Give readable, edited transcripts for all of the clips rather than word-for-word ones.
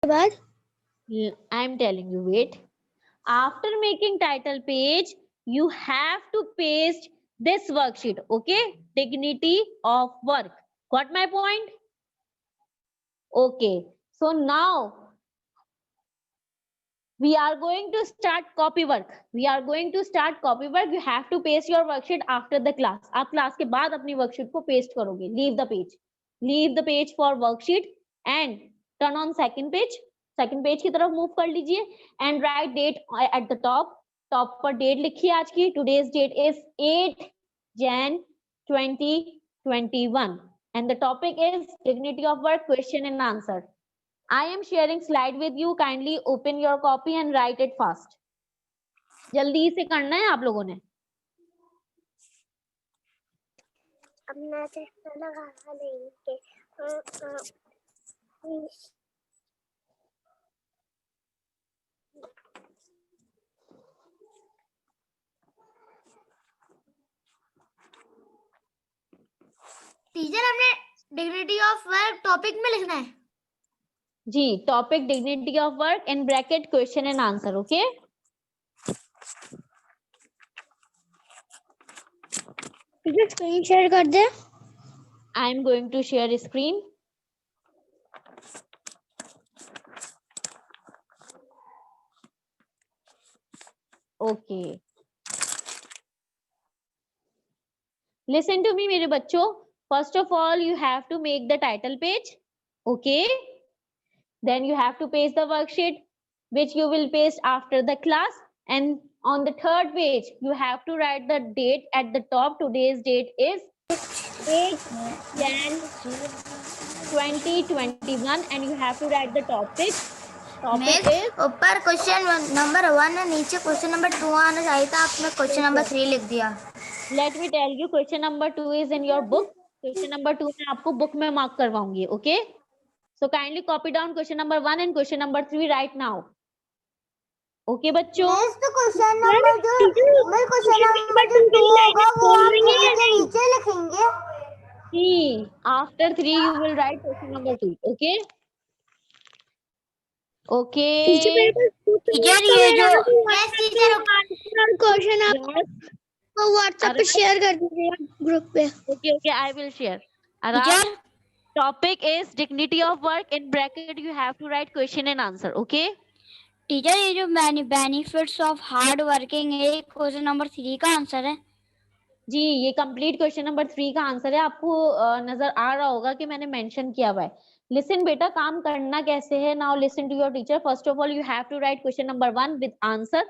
बाद I am telling you, wait. After making title page, you have to paste this worksheet, okay? Dignity of work. Got my point? Okay. So now we are going to start copy work. We are going to start copy work. You have to paste your worksheet after the class. आप class के बाद अपनी worksheet को paste करोगे. Leave the page. Leave the page for worksheet and turn on second page. Second page की तरफ move कर लीजिए and write date at the top. Top पर date लिखिए आज की. Today's date is 8 Jan 2021 and the topic is dignity of work, question and answer. I am sharing slide with you. Kindly open your copy and write it fast. जल्दी से करना है आप लोगों ने. अपना चश्मा लगा लेंगे. टीचर हमने डिग्निटी ऑफ वर्क टॉपिक में लिखना है. जी, topic dignity of work in bracket question and answer. Okay, teacher screen share कर दे. I am going to share screen. Okay, listen to me मेरे बच्चों. First of all you have to make the title page. Okay, then you have to paste the worksheet which you will paste after the class, and on the third page you have to write the date at the top. Today's date is 8 Jan 2021 and you have to write the topic. Topic is ऊपर question number 1 है, नीचे question number 2 आना चाहिए था. आपने question number 3 लिख दिया. let me tell you, question number 2 is in your book. question number 2 मैं आपको book में mark करवाऊंगी. okay, so kindly copy down question number 1 and question number 3 right now. Okay बच्चों, तो क्वेश्चन नंबर जो 2 होगा वो आप नीचे लिखेंगे. after 3 you will write question number 2. okay, okay. Teacher ये जो क्वेश्चन आप व्हाट्सएप पे शेयर कर दीजिए ग्रुप पे. okay, okay, I will share. Aram, topic is dignity of work. In bracket you have to write question and answer. okay. Teacher ये जो benefits of hard working है, क्वेश्चन नंबर 3 का answer है. जी, ये complete question number 3 का answer है. आपको नजर आ रहा होगा कि मैंने मेंशन किया हुआ है. लिसन बेटा, काम करना कैसे है. Now listen to your teacher. First of all you have to write question number 1 with answer.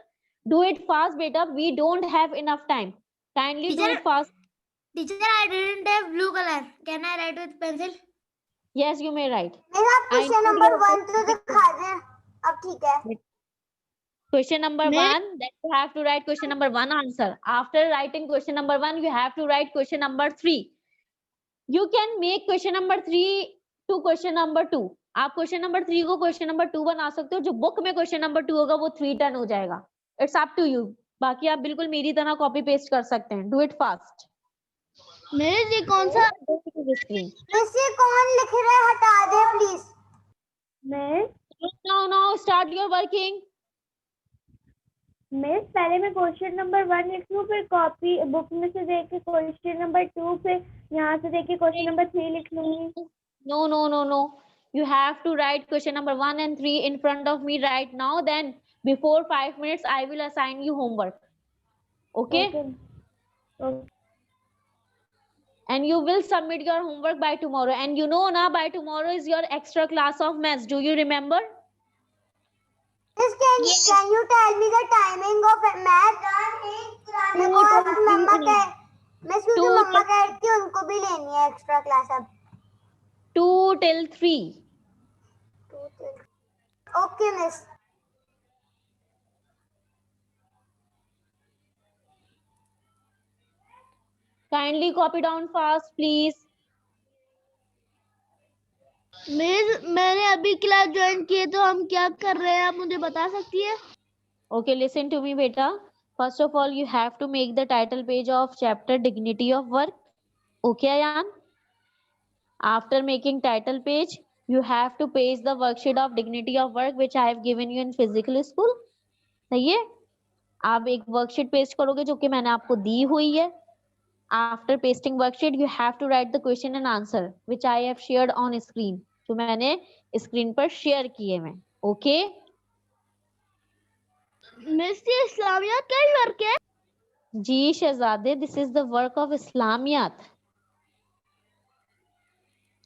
Do it fast बेटा, we don't have enough time. Kindly do it fast. Teacher I didn't have blue colour, can I write with pencil? Yes, you may write. मेरा question number 1 तो दिखा दे. अब ठीक है. Question number 1, then you have to write question number 1 answer. After writing question number 1, you have to write question number 3. You can make question number 3 to question number 2. आप question number 3 को question number 2 बना सकते हो. जो book में question number 2 होगा वो 3 turn हो जाएगा. It's up to you. बाकी आप बिल्कुल मेरी तरह copy paste कर सकते हैं. Do it fast. मेरे ये कौन सा स्क्रीन इसे कौन लिख रहा है, हटा दे प्लीज. मैं now start your working. मैं पहले मैं क्वेश्चन नंबर 1 लिख लूं, फिर कॉपी बुक में से देख के क्वेश्चन नंबर 2, फिर यहाँ से देख के क्वेश्चन नंबर 3 लिख लूंगी. No. You have to write question number 1 and 3 in front of me right now. Then before 5 minutes, I will assign you homework. Okay? Okay. And you will submit your homework by tomorrow. And you know na, by tomorrow is your extra class of maths. Do you remember? Yes. Can you tell me the timing of math? मम्मा कह रही थी उनको भी लेनी है extra class अब. 2 till 3. Okay, miss. Kindly copy down fast, please. मैंने अभी क्लास ज्वाइन की है, तो हम क्या कर रहे हैं आप मुझे बता सकती है? Okay, listen to me beta. First of all, you have to make the title page of chapter dignity of work. Okay, Ayan? After making title page, You have to paste the worksheet of dignity of work which I have given you in physical school. सही है? आप एक worksheet paste करोगे जो कि मैंने आपको दी हुई है. After pasting worksheet, you have to write the question and answer which I have shared on screen. जो मैंने स्क्रीन पर शेयर किए हैं. Okay? मिस ये इस्लामियात का ही वर्क है? जी शहजादे, this is the work of Islamiyat.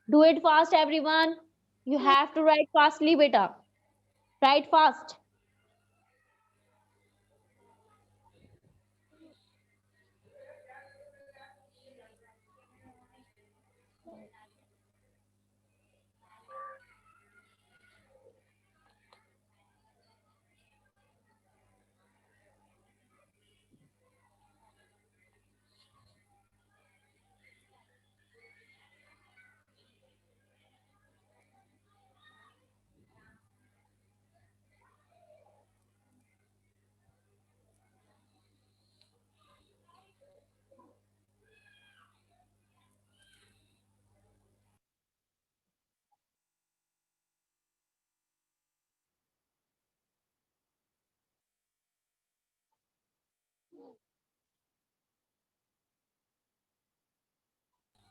Do it fast, everyone. You have to write fastly, beta. Write fast.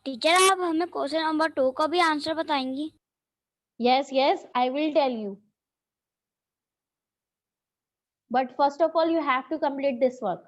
Teacher आप हमें क्वेश्चन नंबर 2 का भी आंसर बताएंगी? Yes, yes, I will tell you. But first of all, you have to complete this work.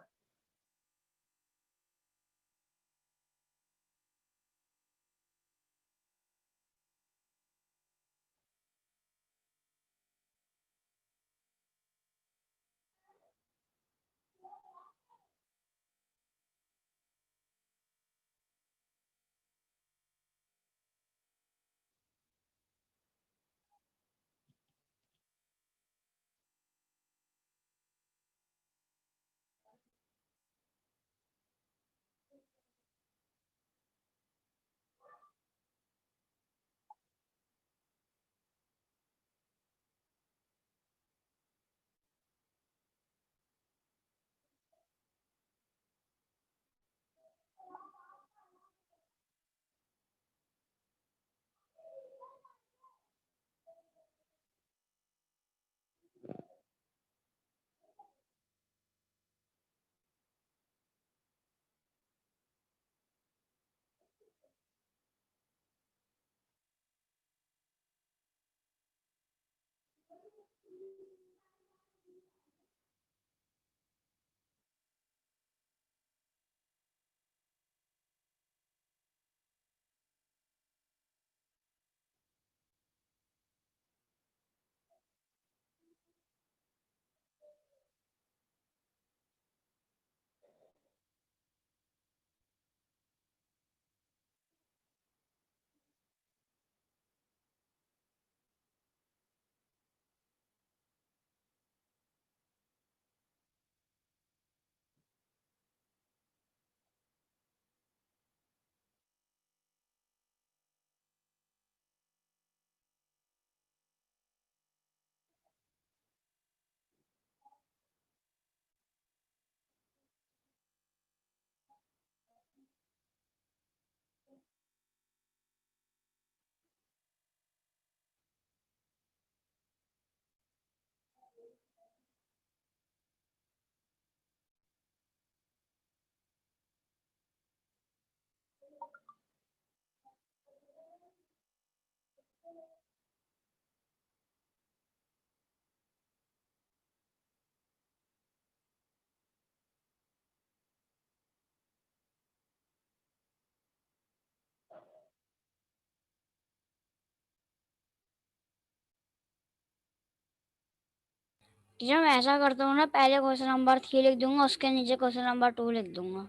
Teacher मैं ऐसा करता हूँ ना, पहले क्वेश्चन नंबर 3 लिख दूंगा, उसके नीचे क्वेश्चन नंबर 2 लिख दूंगा.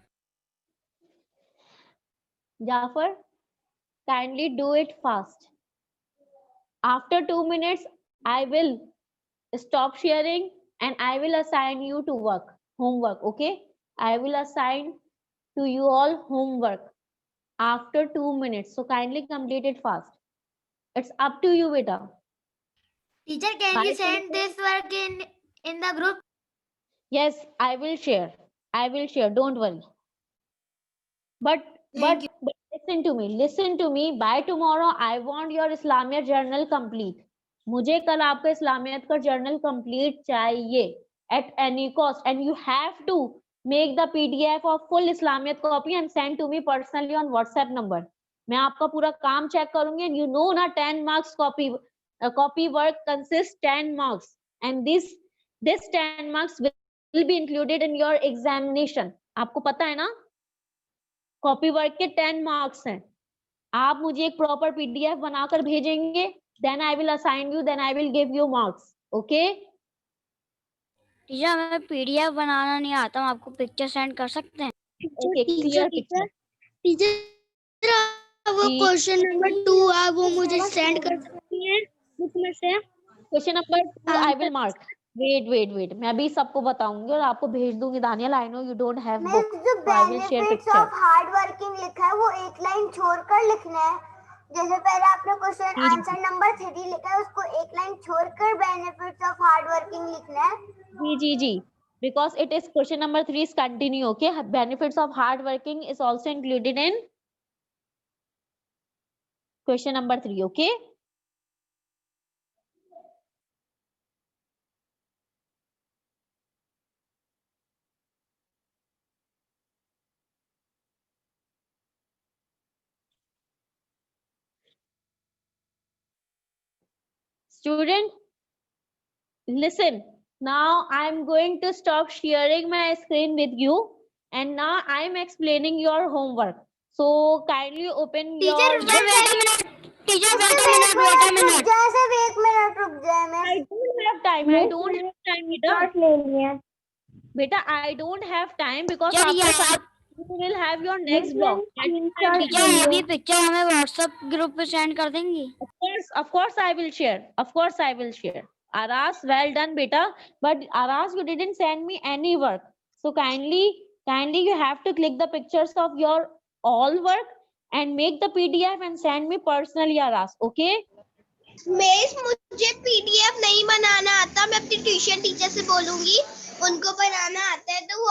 Jafar, kindly do it fast. After 2 minutes, I will stop sharing and I will assign you to homework, okay? I will assign to you all homework after 2 minutes. So kindly complete it fast. It's up to you, beta. Teacher, can you send this work in the group? Yes, I will share. I will share. Don't worry. But if listen to me. By tomorrow, I want your Islamiyat journal complete. मुझे कल आपका इस्लामियत का journal complete चाहिए at any cost, and you have to make the PDF of full Islamiyat copy and send to me personally on WhatsApp number. मैं आपका पूरा काम check करूंगी, and you know ना 10 marks copy work consists 10 marks, and this 10 marks will be included in your examination. आपको पता है ना, कॉपी वर्क के 10 मार्क्स हैं. आप मुझे एक प्रॉपर पीडीएफ बनाकर भेजेंगे, then I will assign you, then I will give you marks. Okay teacher, हमें पीडीएफ बनाना नहीं आता, हम आपको पिक्चर सेंड कर सकते हैं? Okay clear picture. टीचर वो क्वेश्चन नंबर 2 है, वो मुझे सेंड कर सकती हैं बुक में से? Question number 2 I will mark. Wait मैं अभी सबको बताऊंगी और आपको भेज दूंगी. Daniyal, I know you don't have book, जो I will share benefits picture. Of hard working लिखा है वो एक लाइन छोड़कर लिखना है. जैसे पहले आपने क्वेश्चन आंसर नंबर 3 लिखा है, उसको एक लाइन छोड़कर बेनिफिट्स ऑफ हार्ड वर्किंग लिखना है. जी, because it is question number 3 is continue. Okay, benefits of hard working is also included in question number 3. Okay, student, listen. Now I am going to stop sharing my screen with you, and now I am explaining your homework. So kindly open your. Teacher बेटा minute जैसे भी 1 minute रुक जाए. मैं I don't have time. I don't have time, beta. Note ले लिया. Beta, I don't have time because यार after you will have your next block. Teacher अभी पिक्चर हमें व्हाट्सएप ग्रुप पे सेंड कर देंगी? Of course, I will share. Of course, I will share. Aras, well done, beta. But Aras, you didn't send me any work. So kindly, you have to click the pictures of your all work and make the PDF and send me personally, Aras. Okay? Miss, मुझे PDF नहीं बनाना आता. मैं अपनी tuition teacher से बोलूंगी, उनको बनाना आता है, तो वो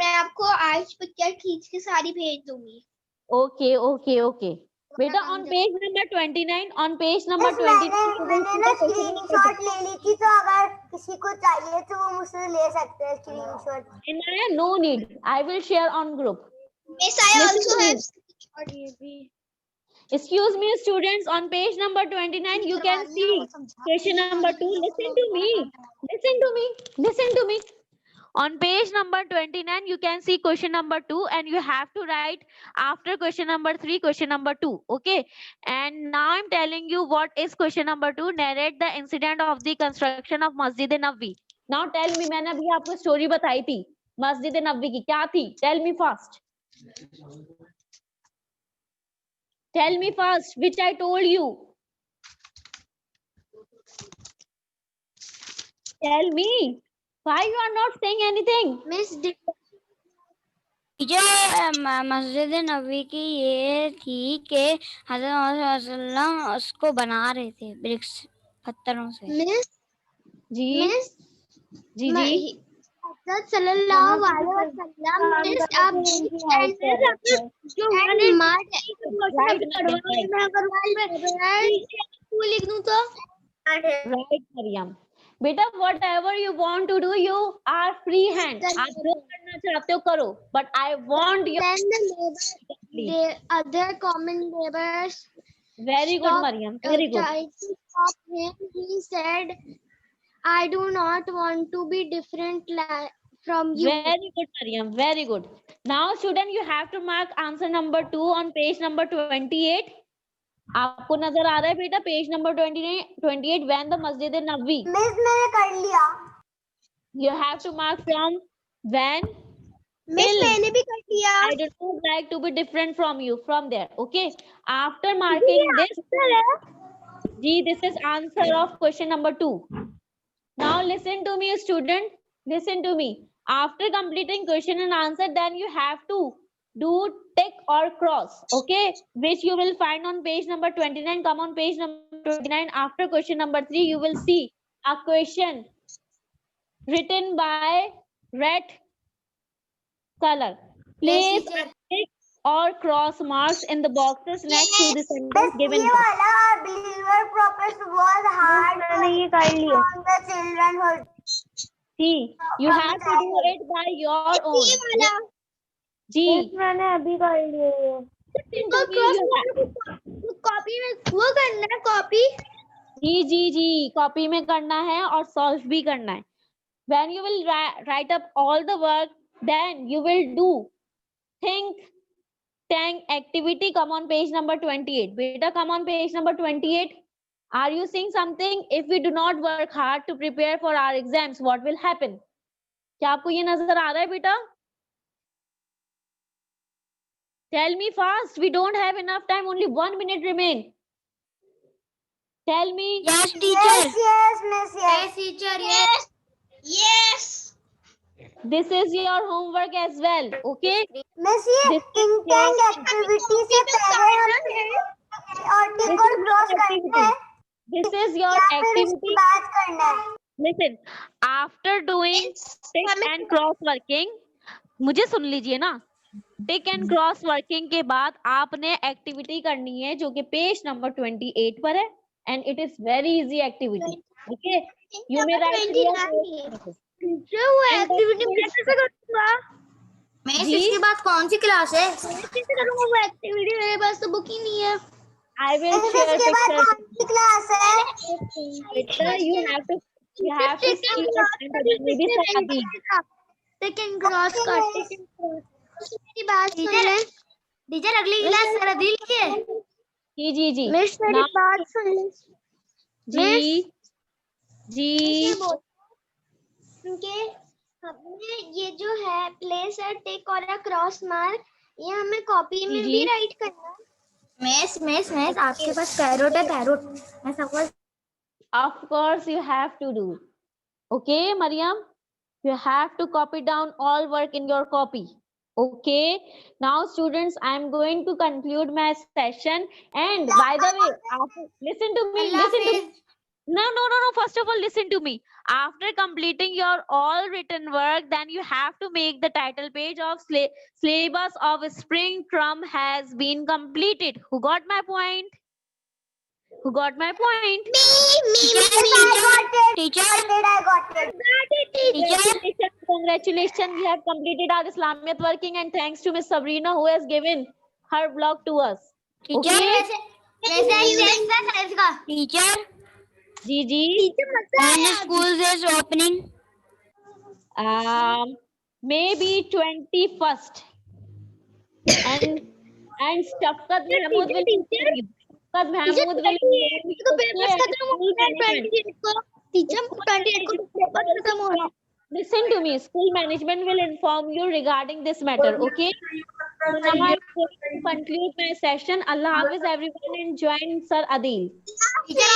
मैं आपको आज पिक्चर खींच के सारी भेज दूंगी. Okay. Beta, on page number 29, मैंने ना स्क्रीनशॉट ले ली थी, तो अगर किसी को चाहिए तो वो मुझसे ले सकते हैं screenshot. No need. I will share on group. Miss, I also have screenshot. Excuse me, students, on page number 29, you can see question number 2. Listen to me. On page number 29, you can see question number 2, and you have to write after question number 3, question number 2. Okay. And now I'm telling you what is question number 2. Narrate the incident of the construction of Masjid Nabawi. Now tell me, मैंने अभी आपको story बताई थी मस्जिद नबवी की, क्या थी? Tell me fast. Tell me first, which I told you. Tell me. Why you are not saying anything? Miss, teacher मस्जिद नबवी की ये थी कि हज़रत मोहम्मद सल्लल्लाहु अलैहि वसल्लम उसको बना रहे थे ब्रिक्स पत्थरों से. मिस, जी. हज़रत सल्लल्लाहु अलैहि वसल्लम, मिस आप जो लिख दूं तो Right, Mariam. बेटा, whatever you want to do, you are free hand. आप जो करना चाहते हो करो, but I want you. the other common neighbors Very good, Mariam. Very good. tried to stop him. He said, I do not want to be different from you. Very good, Mariam. Very good. Now, student, you have to mark answer number 2 on page number 28. आपको नजर आ रहा है बेटा page number 28 when the Masjid Nabawi. Miss, मैंने कर लिया. You have to mark from when. Miss, मैंने भी कर लिया. I do not like to be different from you from there. Okay. After marking this, this is answer of question number 2. Now listen to me, student. Listen to me. After completing question and answer, then you have to do tick or cross, okay, which you will find on page number 29. Come on page number 29. After question number 3, you will see a question written by red color. Place a tick or cross marks in the boxes next to the sentence given. ये वाला believer propose was hard मैंने ये कर लिया। on the children. See, you have to do it by your own. ये वाला जी, मैंने अभी कर लिया ये। इनको क्रॉस कॉपी में वो करना है कॉपी जी कॉपी में करना है और सॉल्व भी करना है. When you will write up all the work, then you will do think tank activity. Come on page number 28. Beta, come on page number 28. Are you seeing something? If we do not work hard to prepare for our exams, what will happen? क्या आपको ये नजर आ रहा है बेटा? Tell me fast. We don't have enough time. Only 1 minute remain. Tell me. Yes, teacher. Yes, miss, yes. teacher. yes This is your homework as well. Okay. Miss ये This think tank activity से पहले हमें article cross करना है This is your या फिर activity. उसके बाद करना है? Listen. After doing tick and cross working, मुझे सुन लीजिए ना. टिक एंड क्रॉस वर्किंग के बाद आपने एक्टिविटी करनी है जो कि पेज नंबर 28 पर है and it is very easy activity. Okay, you may right जो वो एक्टिविटी मैं कैसे करूंगा मैं जी? इसके बाद कौन सी क्लास है? मैं कैसे करूंगा वो एक्टिविटी मेरे पास तो बुक ही नहीं है आई विल मिस शेयर इसके बाद पिक्चर. कौन सी क्लास है? You have to see your maybe Saadi. Second cross कर मेरी बात सुन ले टीचर अगली क्लास मेरा दिल के। जी मिस मेरी Now- बात सुन ले जी कि हमने ये जो है प्लेस है टिक और क्रॉस मार्क ये हमें कॉपी में जी। भी राइट करना है मिस आपके पास कैरोट है कैरोट। मैं सबको of course you have to do. Okay, Mariam, you have to copy down all work in your copy. Okay, now students, I am going to conclude my session. And by the way, listen to me. No. First of all, listen to me. After completing your all written work, then you have to make the title page of syllabus of spring term has been completed. Who got my point? Who got my point? Teacher I got it. Congratulations, we have completed our Islamiyat working and thanks to Miss Sabrina who has given her blog to us. Okay? Teacher ji. School is opening. Maybe 21st. And Shafqat Mahmood will तो पेपर खत्म हो गया 28 को teacher 28 को paper खत्म हो रहा है Listen to me. School management will inform you regarding this matter. Okay? So now I'm going to conclude my session. Allah Hafiz everyone and join Sir Adil. Teacher